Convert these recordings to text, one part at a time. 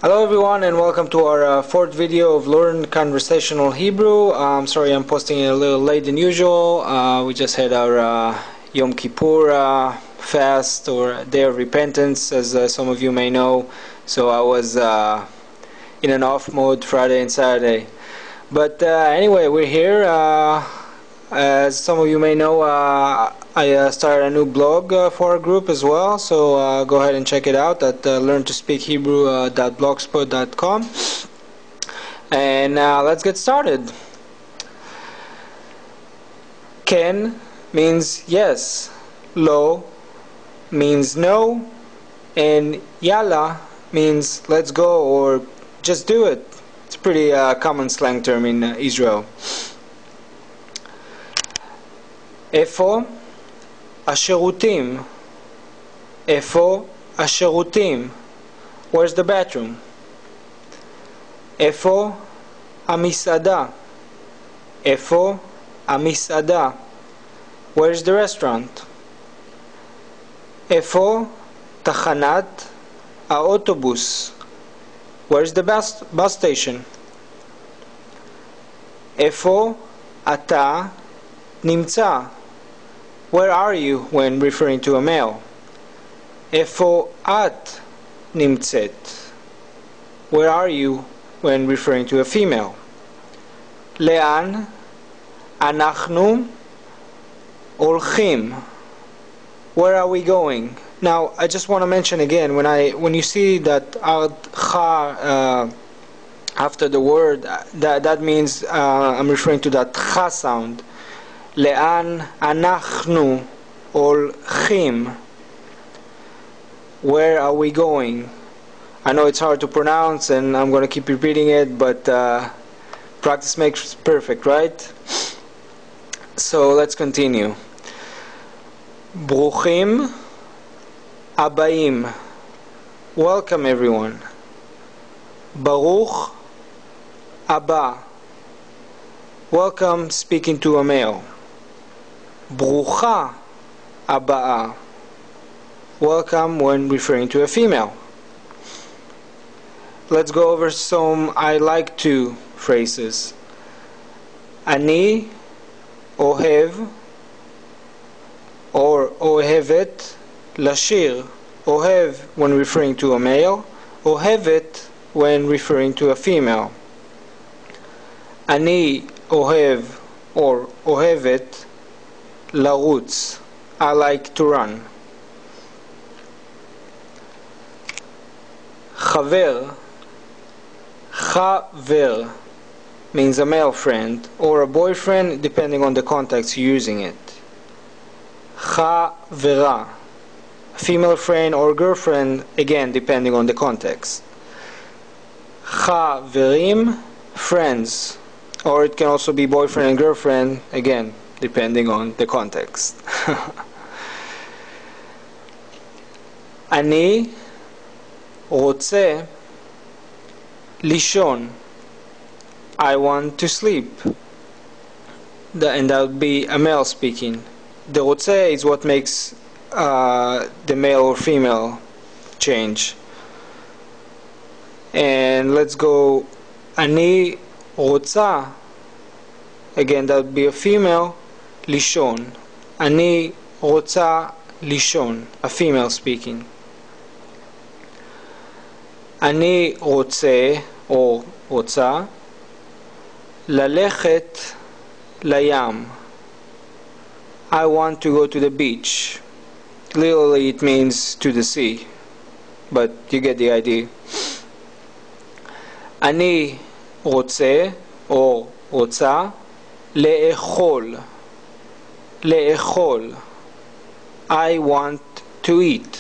Hello everyone and welcome to our fourth video of Learn Conversational Hebrew. Sorry I'm posting it a little late than usual. We just had our Yom Kippur fast, or Day of Repentance, as some of you may know. So I was in an off mode Friday and Saturday. But anyway, we're here. As some of you may know, I started a new blog for our group as well, so go ahead and check it out at learntospeakhebrew.blogspot.com. And let's get started. Ken means yes, lo means no, and yalla means let's go or just do it. It's a pretty common slang term in Israel. איפה השירותים? איפה השירותים? Where's the bathroom? איפה המסעדה? איפה המסעדה? Where's the restaurant? איפה תחנת האוטובוס? Where's the bus station? איפה אתה נמצא? Where are you when referring to a male? איפה את נמצאת? Where are you when referring to a female? לאן אנחנו הולכים? Where are we going? Now I just want to mention again, when you see that cha after the word, that means I'm referring to that cha sound. לאן אנחנו הולכים? Where are we going? I know it's hard to pronounce and I'm going to keep repeating it, but practice makes perfect, right? So let's continue. ברוכים הבאים. Welcome everyone. ברוך הבא. Welcome, speaking to a male. ברוכה הבאה. Welcome when referring to a female. Let's go over some I like to phrases. אני אוהב or אוהבת לשיר. אוהב when referring to a male. אוהבת when referring to a female. אני אוהב or אוהבת לרוץ. I like to run. חבר. חבר means a male friend or a boyfriend, depending on the context you're using it. חברה, female friend or girlfriend, again depending on the context. חברים, friends, or it can also be boyfriend and girlfriend, again depending on the context. אני רוצה לישון. I want to sleep. And that would be a male speaking. The רוצה is what makes the male or female change. And let's go. אני רוצה, again that would be a female. לישון. אני רוצה לישון, a female speaking. אני רוצה או רוצה ללכת לים. I want to go to the beach. Literally it means to the sea, but you get the idea. אני רוצה או רוצה לאכול. לאכול. I want to eat.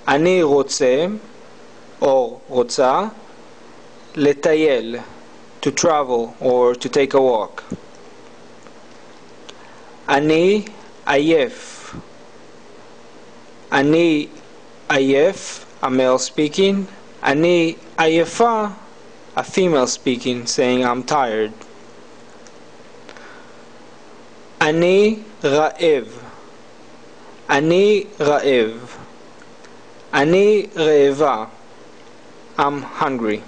אני רוצה או רוצה לטייל, to travel or to take a walk. אני עייף. אני עייף, a male speaking. אני עייפה, a female speaking, saying I'm tired. אני רעב. אני רעב. אני רעבה. I'm hungry.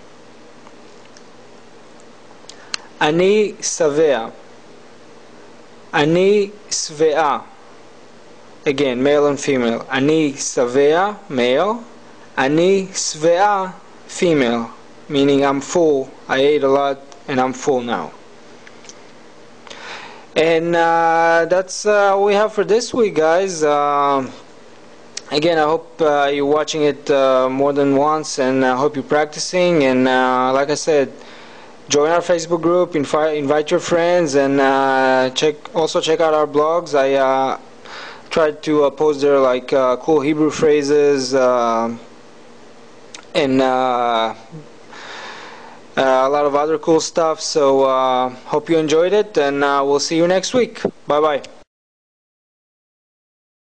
אני שבע. אני שבעה. Again, male and female. אני שבע, male. אני שבעה, female. Meaning I'm full. I ate a lot and I'm full now. And that's all we have for this week, guys. Again, I hope you're watching it more than once, and I hope you're practicing. And like I said, join our Facebook group, invite your friends, and also check out our blogs. I tried to post there like cool Hebrew phrases and a lot of other cool stuff. So hope you enjoyed it, and we'll see you next week. Bye bye.